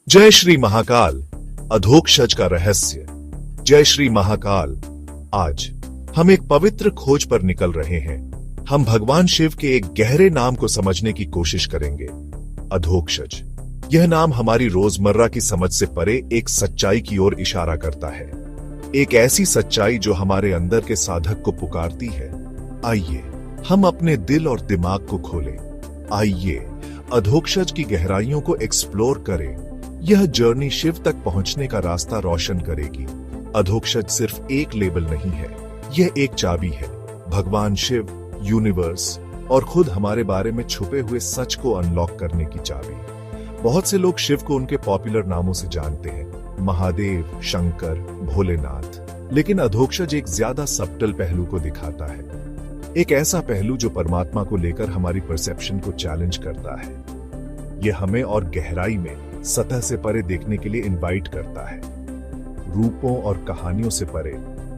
जय श्री महाकाल। अधोक्षज का रहस्य। जय श्री महाकाल। आज हम एक पवित्र खोज पर निकल रहे हैं। हम भगवान शिव के एक गहरे नाम को समझने की कोशिश करेंगे, अधोक्षज। यह नाम हमारी रोजमर्रा की समझ से परे एक सच्चाई की ओर इशारा करता है, एक ऐसी सच्चाई जो हमारे अंदर के साधक को पुकारती है। आइए हम अपने दिल और दिमाग को खोलें। आइए अधोक्षज की गहराइयों को एक्सप्लोर करें। यह जर्नी शिव तक पहुंचने का रास्ता रोशन करेगी। अधोक्षज सिर्फ एक लेबल नहीं है, यह एक चाबी है। भगवान शिव, यूनिवर्स और खुद हमारे बारे में छुपे हुए सच को अनलॉक करने की चाबी। बहुत से लोग शिव को उनके पॉपुलर नामों से जानते हैं, महादेव, शंकर, भोलेनाथ। लेकिन अधोक्षज एक ज्यादा सबटल पहलू को दिखाता है, एक ऐसा पहलू जो परमात्मा को लेकर हमारी परसेप्शन को चैलेंज करता है। यह हमें और गहराई में सतह से परे देखने के लिए इनवाइट करता है, रूपों और कहानियों से परे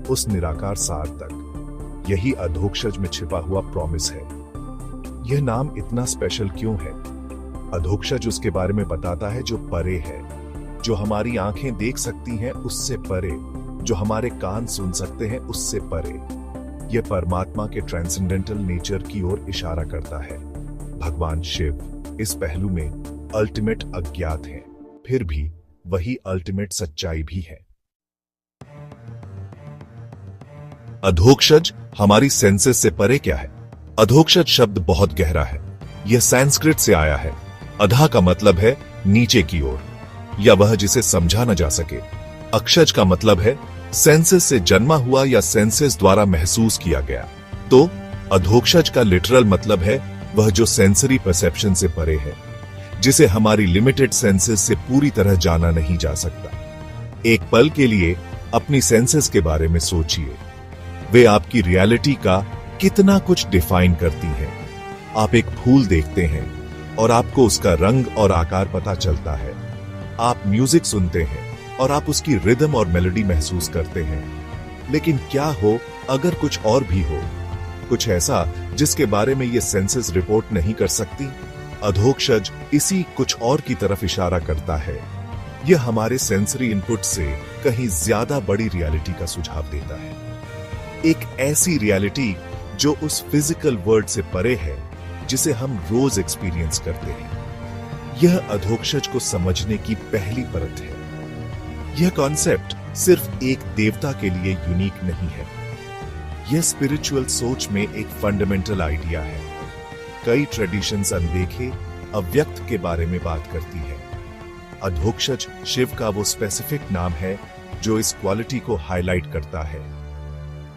उस निराकार सार तक। यही अधोक्षज में छिपा हुआ प्रॉमिस है। यह नाम इतना स्पेशल क्यों है? अधोक्षज उसके बारे में बताता है जो परे है, जो हमारी आंखें देख सकती हैं उससे परे, जो हमारे कान सुन सकते हैं उससे परे। यह परमात्मा के ट्रांसेंडेंटल नेचर की ओर इशारा करता है। भगवान शिव इस पहलू में अल्टीमेट अज्ञात है, फिर भी वही अल्टीमेट सच्चाई भी है। अधोक्षज हमारी सेंसेस से परे क्या है? अधोक्षज शब्द बहुत गहरा है। यह संस्कृत से आया है। अधा का मतलब है नीचे की ओर, या वह जिसे समझा न जा सके। अक्षज का मतलब है सेंसेस से जन्मा हुआ या सेंसेस द्वारा महसूस किया गया। तो अधोक्षज का लिटरल मतलब है वह जो सेंसरी परसेप्शन से परे है, जिसे हमारी लिमिटेड सेंसेस से पूरी तरह जाना नहीं जा सकता। एक पल के लिए अपनी सेंसेस के बारे में सोचिए। वे आपकी रियलिटी का कितना कुछ डिफाइन करती हैं। आप एक फूल देखते हैं और आपको उसका रंग और आकार पता चलता है। आप म्यूजिक सुनते हैं और आप उसकी रिदम और मेलोडी महसूस करते हैं। लेकिन क्या हो अगर कुछ और भी हो, कुछ ऐसा जिसके बारे में ये सेंसेस रिपोर्ट नहीं कर सकती? अधोक्षज इसी कुछ और की तरफ इशारा करता है। यह हमारे सेंसरी इनपुट से कहीं ज्यादा बड़ी रियलिटी का सुझाव देता है, एक ऐसी रियलिटी जो उस फिजिकल वर्ल्ड से परे है जिसे हम रोज एक्सपीरियंस करते हैं। यह अधोक्षज को समझने की पहली परत है। यह कॉन्सेप्ट सिर्फ एक देवता के लिए यूनिक नहीं है, यह स्पिरिचुअल सोच में एक फंडामेंटल आइडिया है। कई ट्रेडिशंस अनदेखे, अव्यक्त के बारे में बात करती है। अधोक्षज शिव का वो स्पेसिफिक नाम है जो इस क्वालिटी को हाईलाइट करता है।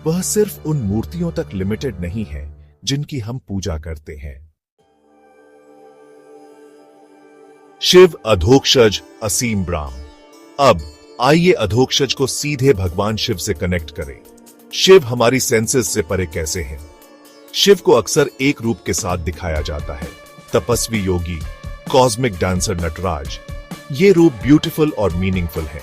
वह सिर्फ उन मूर्तियों तक लिमिटेड नहीं है जिनकी हम पूजा करते हैं। शिव, अधोक्षज, असीम ब्राह्म। अब आइए अधोक्षज को सीधे भगवान शिव से कनेक्ट करें। शिव हमारी सेंसेस से परे कैसे हैं? शिव को अक्सर एक रूप के साथ दिखाया जाता है, तपस्वी योगी, कॉस्मिक डांसर नटराज। ये रूप ब्यूटीफुल और मीनिंगफुल हैं।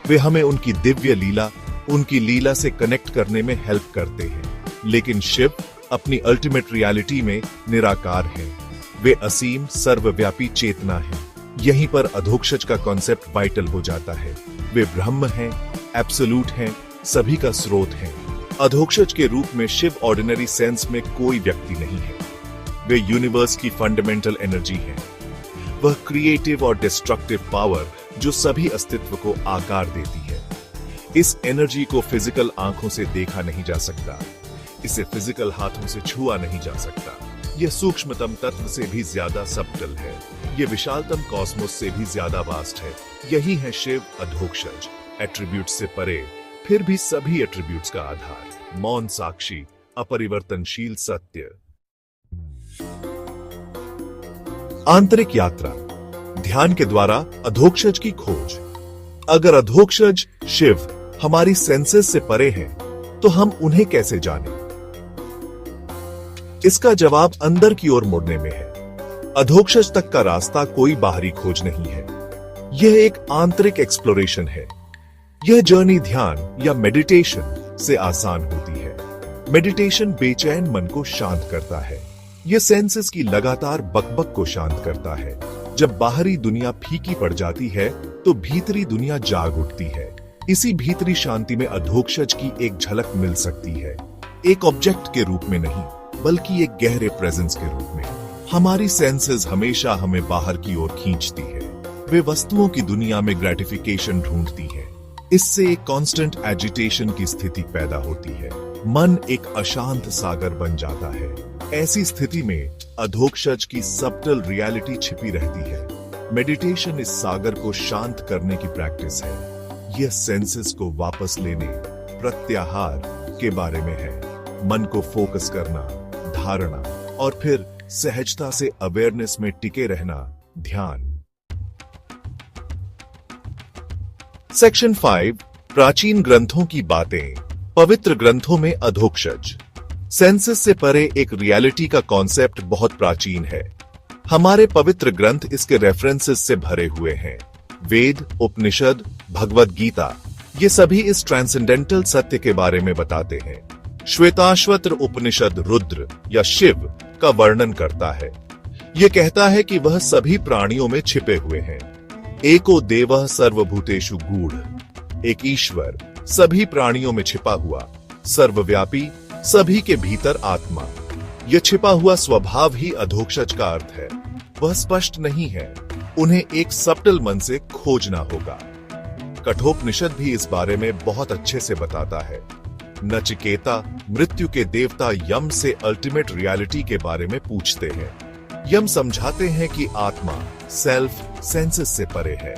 वे हमें उनकी दिव्य लीला, उनकी लीला से कनेक्ट करने में हेल्प करते हैं। लेकिन शिव अपनी अल्टीमेट रियलिटी में निराकार हैं। वे असीम, सर्वव्यापी चेतना हैं। यहीं पर अधोक्षज का कॉन्सेप्ट वाइटल हो जाता है। वे ब्रह्म हैं, एब्सोल्यूट हैं, सभी का स्रोत हैं। अधोक्षज के रूप में शिव ऑर्डिनरी सेंस में कोई व्यक्ति नहीं है। वे यूनिवर्स की फंडामेंटल एनर्जी हैं। वह क्रिएटिव और डिस्ट्रक्टिव पावर जो सभी अस्तित्व को आकार देती है। इस एनर्जी को फिजिकल आंखों से देखा नहीं जा सकता, इसे फिजिकल हाथों से छुआ नहीं जा सकता। यह सूक्ष्मतम तत्व से भी ज्यादा सबटल है। यह विशालतम कॉस्मोस से भी ज्यादा वास्ट है। यही है शिव, अधोक्षज। एट्रीब्यूट से परे, फिर भी सभी एट्रीब्यूट्स का आधार, मौन साक्षी, अपरिवर्तनशील सत्य। आंतरिक यात्रा, ध्यान के द्वारा अधोक्षज की खोज। अगर अधोक्षज शिव हमारी सेंसेस से परे हैं, तो हम उन्हें कैसे जानें? इसका जवाब अंदर की ओर मुड़ने में है। अधोक्षज तक का रास्ता कोई बाहरी खोज नहीं है, यह एक आंतरिक एक्सप्लोरेशन है। यह जर्नी ध्यान या मेडिटेशन से आसान होती है। मेडिटेशन बेचैन मन को शांत करता है। यह सेंसेस की लगातार बकबक को शांत करता है। जब बाहरी दुनिया फीकी पड़ जाती है तो भीतरी दुनिया जाग उठती है। इसी भीतरी शांति में अधोक्षज की एक झलक मिल सकती है, एक ऑब्जेक्ट के रूप में नहीं बल्कि एक गहरे प्रेजेंस के रूप में। हमारी सेंसेस हमेशा हमें बाहर की ओर खींचती है, वे वस्तुओं की दुनिया में ग्रेटिफिकेशन ढूंढती है। इससे एक कांस्टेंट एजिटेशन की स्थिति पैदा होती है, मन एक अशांत सागर बन जाता है। ऐसी स्थिति में अधोक्षज की सबटल रियलिटी छिपी रहती है। मेडिटेशन इस सागर को शांत करने की प्रैक्टिस है। यह सेंसेस को वापस लेने, प्रत्याहार के बारे में है। मन को फोकस करना, धारणा और फिर सहजता से अवेयरनेस में टिके रहना, ध्यान। सेक्शन 5, प्राचीन ग्रंथों की बातें। पवित्र ग्रंथों में अधोक्षज, सेंसेस से परे एक रियलिटी का कॉन्सेप्ट बहुत प्राचीन है। हमारे पवित्र ग्रंथ इसके रेफरेंसेस से भरे हुए हैं। वेद, उपनिषद, भगवद गीता, ये सभी इस ट्रांसेंडेंटल सत्य के बारे में बताते हैं। श्वेताश्वत्र उपनिषद रुद्र या शिव का वर्णन करता है। यह कहता है कि वह सभी प्राणियों में छिपे हुए हैं। एको देवः सर्वभूतेषु गूढ़, एक ईश्वर सभी प्राणियों में छिपा हुआ, सर्वव्यापी, सभी के भीतर आत्मा। यह छिपा हुआ स्वभाव ही अधोक्षज का अर्थ है। वह स्पष्ट नहीं है, उन्हें एक सबटल मन से खोजना होगा। कठोपनिषद भी इस बारे में बहुत अच्छे से बताता है। नचिकेता मृत्यु के देवता यम से अल्टीमेट रियलिटी के बारे में पूछते हैं। यम समझाते हैं कि आत्मा सेल्फ सेंसेस से परे है।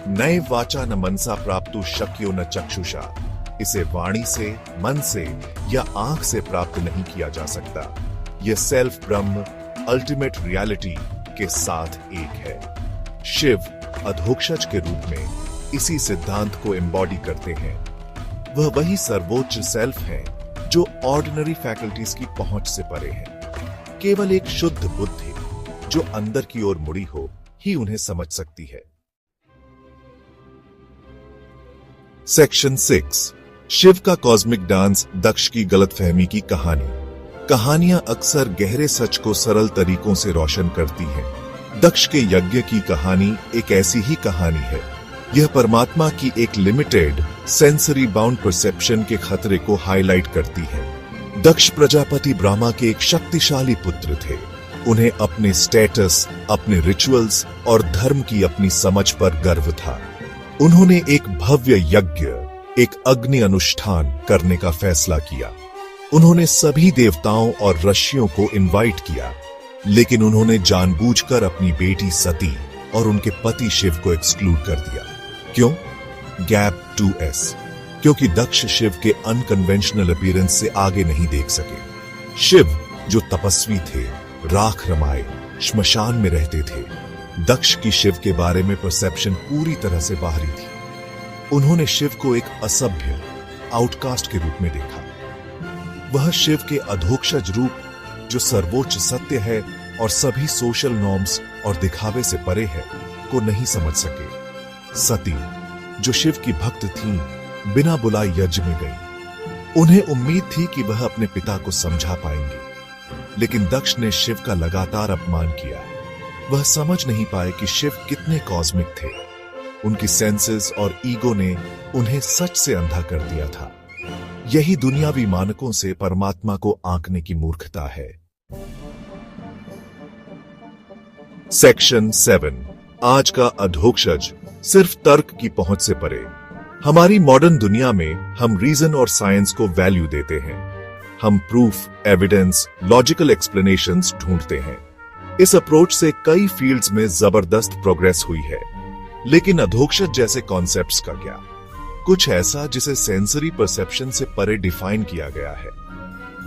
नए वाचा न मनसा प्राप्तु शक्यो न चक्षुषा, इसे वाणी से, मन से या आंख से प्राप्त नहीं किया जा सकता। यह सेल्फ ब्रह्म अल्टीमेट रियलिटी के साथ एक है। शिव अधोक्षज के रूप में इसी सिद्धांत को एम्बॉडी करते हैं। वह वही सर्वोच्च सेल्फ है जो ऑर्डिनरी फैकल्टीज की पहुंच से परे है। केवल एक शुद्ध बुद्धि जो अंदर की ओर मुड़ी हो ही उन्हें समझ सकती है। सेक्शन 6, शिव का कॉस्मिक डांस, दक्ष की गलतफहमी की कहानी। कहानियां अक्सर गहरे सच को सरल तरीकों से रोशन करती हैं। दक्ष के यज्ञ की कहानी एक ऐसी ही कहानी है। यह परमात्मा की एक लिमिटेड सेंसरी बाउंड परसेप्शन के खतरे को हाईलाइट करती है। दक्ष प्रजापति ब्रह्मा के एक शक्तिशाली पुत्र थे। उन्हें अपने स्टेटस, अपने रिचुअल्स और धर्म की अपनी समझ पर गर्व था। उन्होंने एक भव्य यज्ञ, एक अग्नि अनुष्ठान करने का फैसला किया। उन्होंने सभी देवताओं और ऋषियों को इनवाइट किया, लेकिन उन्होंने जानबूझकर अपनी बेटी सती और उनके पति शिव को एक्सक्लूड कर दिया। क्यों? गैप 2S, क्योंकि दक्ष शिव के अनकन्वेंशनल अपीयरेंस से आगे नहीं देख सके। शिव जो तपस्वी थे, राख रमाए, श्मशान में रहते थे। दक्ष की शिव के बारे में परसेप्शन पूरी तरह से बाहरी थी। उन्होंने शिव को एक असभ्य, आउटकास्ट के रूप में देखा। वह शिव के अधोक्षज रूप जो सर्वोच्च सत्य है और सभी सोशल नॉर्म्स और दिखावे से परे है को नहीं समझ सके। सती जो शिव की भक्त थीं, बिना बुलाए यज्ञ में गई। उन्हें उम्मीद थी कि वह अपने पिता को समझा पाएंगी, लेकिन दक्ष ने शिव का लगातार अपमान किया। वह समझ नहीं पाए कि शिव कितने कॉस्मिक थे। उनकी सेंसेस और ईगो ने उन्हें सच से अंधा कर दिया था। यही दुनियावी मानकों से परमात्मा को आंकने की मूर्खता है। सेक्शन 7, आज का अधोक्षज सिर्फ तर्क की पहुंच से परे। हमारी मॉडर्न दुनिया में हम रीजन और साइंस को वैल्यू देते हैं। हम प्रूफ, एविडेंस, लॉजिकल एक्सप्लेनेशंस ढूंढते हैं। इस अप्रोच से कई फील्ड्स में जबरदस्त प्रोग्रेस हुई है, लेकिन अधोक्षज जैसे कॉन्सेप्ट्स का क्या? कुछ ऐसा जिसे सेंसरी परसेप्शन से परे डिफाइन किया गया है।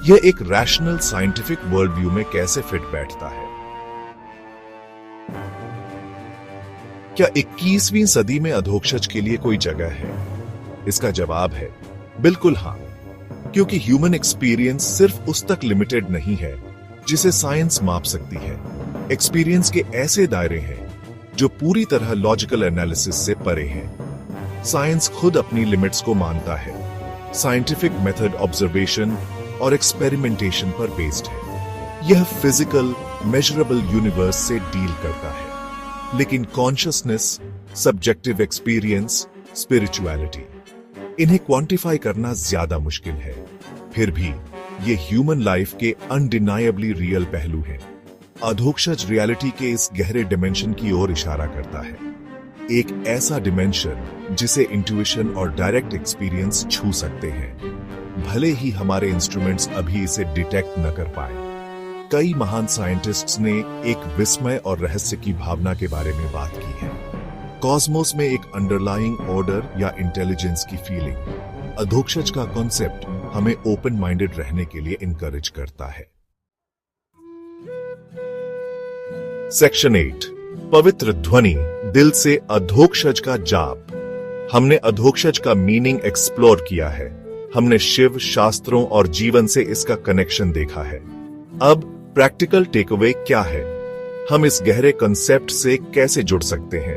यह एक रैशनल साइंटिफिक वर्ल्ड व्यू में कैसे फिट बैठता है? क्या 21वीं सदी में अधोक्षज के लिए कोई जगह है? इसका जवाब है बिल्कुल हां, क्योंकि ह्यूमन एक्सपीरियंस सिर्फ उस तक लिमिटेड नहीं है जिसे साइंस माप सकती है। एक्सपीरियंस के ऐसे दायरे हैं जो पूरी तरह लॉजिकल एनालिसिस से परे हैं। साइंस खुद अपनी लिमिट्स को मानता है। साइंटिफिक मेथड ऑब्जर्वेशन और एक्सपेरिमेंटेशन पर बेस्ड है। यह फिजिकल, मेजरेबल यूनिवर्स से डील करता है। लेकिन कॉन्शियसनेस, सब्जेक्टिव एक्सपीरियंस, स्पिरिचुअलिटी, इन्हें क्वांटिफाई करना ज्यादा मुश्किल है। फिर भी ये ह्यूमन लाइफ के अनडिनायबली रियल पहलू हैं। अधोक्षज रियलिटी के इस गहरे डिमेंशन की ओर इशारा करता है, एक ऐसा डिमेंशन जिसे इंट्यूशन और डायरेक्ट एक्सपीरियंस छू सकते हैं, भले ही हमारे इंस्ट्रूमेंट्स अभी इसे डिटेक्ट न कर पाए। कई महान साइंटिस्ट्स ने एक विस्मय और रहस्य की भावना के बारे में बात की है। कॉस्मोस में एक अंडरलाइंग ऑर्डर या इंटेलिजेंस की फीलिंग। अधोक्षज का कॉन्सेप्ट हमें ओपन माइंडेड रहने के लिए इनकरेज करता है। सेक्शन 8, पवित्र ध्वनि, दिल से अधोक्षज का जाप। हमने अधोक्षज का मीनिंग एक्सप्लोर किया है। हमने शिव, शास्त्रों और जीवन से इसका कनेक्शन देखा है। अब प्रैक्टिकल टेकअवे क्या है? हम इस गहरे कॉन्सेप्ट से कैसे जुड़ सकते हैं?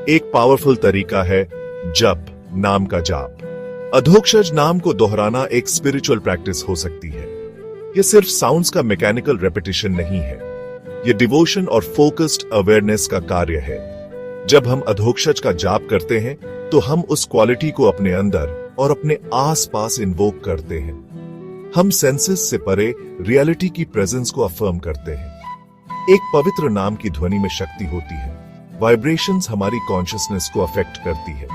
एक पावरफुल तरीका है जप, नाम का जाप। अधोक्षज नाम को दोहराना एक स्पिरिचुअल प्रैक्टिस हो सकती है। यह सिर्फ साउंड्स का मैकेनिकल रेपिटेशन नहीं है, यह डिवोशन और फोकस्ड अवेयरनेस का कार्य है। जब हम अधोक्षज का जाप करते हैं तो हम उस क्वालिटी को अपने अंदर और अपने आसपास इन्वोक करते हैं। हम सेंसेस से परे रियलिटी की प्रेजेंस को अफर्म करते हैं। एक पवित्र नाम की ध्वनि में शक्ति होती है। वाइब्रेशंस हमारी कॉन्शियसनेस को अफेक्ट करती है।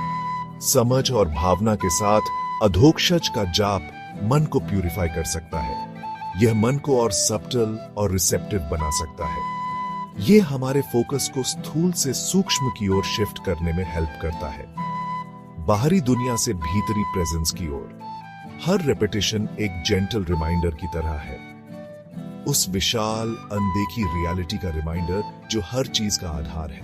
समझ और भावना के साथ अधोक्षज का जाप मन को प्यूरिफाई कर सकता है। यह मन को और सब्टल और रिसेप्टिव बना सकता है। यह हमारे फोकस को स्थूल से सूक्ष्म की ओर शिफ्ट करने में हेल्प करता है, बाहरी दुनिया से भीतरी प्रेजेंस की ओर। हर रेपिटेशन एक जेंटल रिमाइंडर की तरह है, उस विशाल अनदेखी रियलिटी का रिमाइंडर जो हर चीज का आधार है,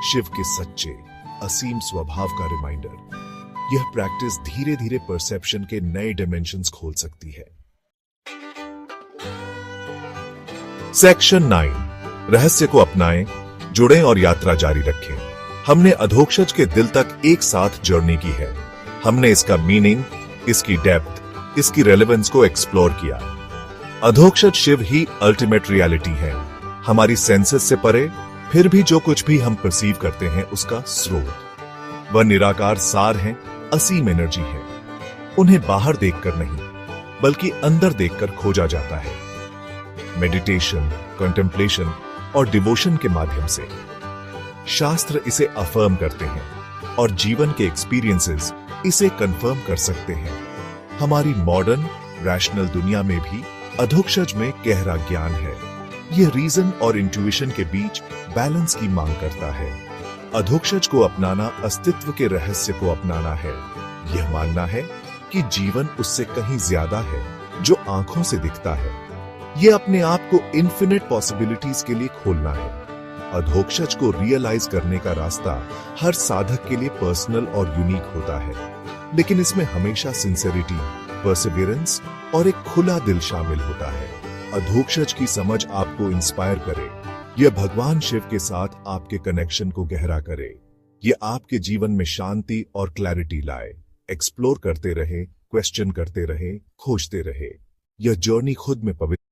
शिव के सच्चे असीम स्वभाव का रिमाइंडर। यह प्रैक्टिस धीरे धीरे परसेप्शन के नए डायमेंशंस खोल सकती है। सेक्शन 9, रहस्य को अपनाएं, जुड़ें और यात्रा जारी रखें। हमने अधोक्षज के दिल तक एक साथ जर्नी की है। हमने इसका मीनिंग, इसकी डेप्थ, इसकी रेलेवेंस को एक्सप्लोर किया। अधोक्षज शिव ही अल्टीमेट रियलिटी है, हमारी सेंसेस से परे, फिर भी जो कुछ भी हम परसीव करते हैं उसका स्रोत। वह निराकार सार है, असीम एनर्जी है। उन्हें बाहर देखकर नहीं बल्कि अंदर देखकर खोजा जाता है। मेडिटेशन, कंटेम्पलेशन और डिवोशन के माध्यम से शास्त्र इसे अफर्म करते हैं और जीवन के एक्सपीरियंसेस इसे कंफर्म कर सकते हैं। हमारी मॉडर्न रैशनल दुनिया में भी अधोक्षज में गहरा ज्ञान है। यह रीजन और इंट्यूशन के बीच बैलेंस की मांग करता है। अधोक्षज को अपनाना अस्तित्व के रहस्य को अपनाना है। यह मानना है कि जीवन उससे कहीं ज्यादा है जो आंखों से दिखता है। यह अपने आप को इन्फिनिट पॉसिबिलिटीज के लिए खोलना है। अधोक्षज को रियलाइज करने का रास्ता हर साधक के लिए पर्सनल और यूनिक होता है, लेकिन इसमें हमेशा सिंसेरिटी, परसिवियरेंस और एक खुला दिल शामिल होता है। अधोक्षज की समझ आपको इंस्पायर करे, यह भगवान शिव के साथ आपके कनेक्शन को गहरा करे, यह आपके जीवन में शांति और क्लैरिटी लाए। एक्सप्लोर करते रहे, क्वेश्चन करते रहे, खोजते रहे। यह जर्नी खुद में पवित्र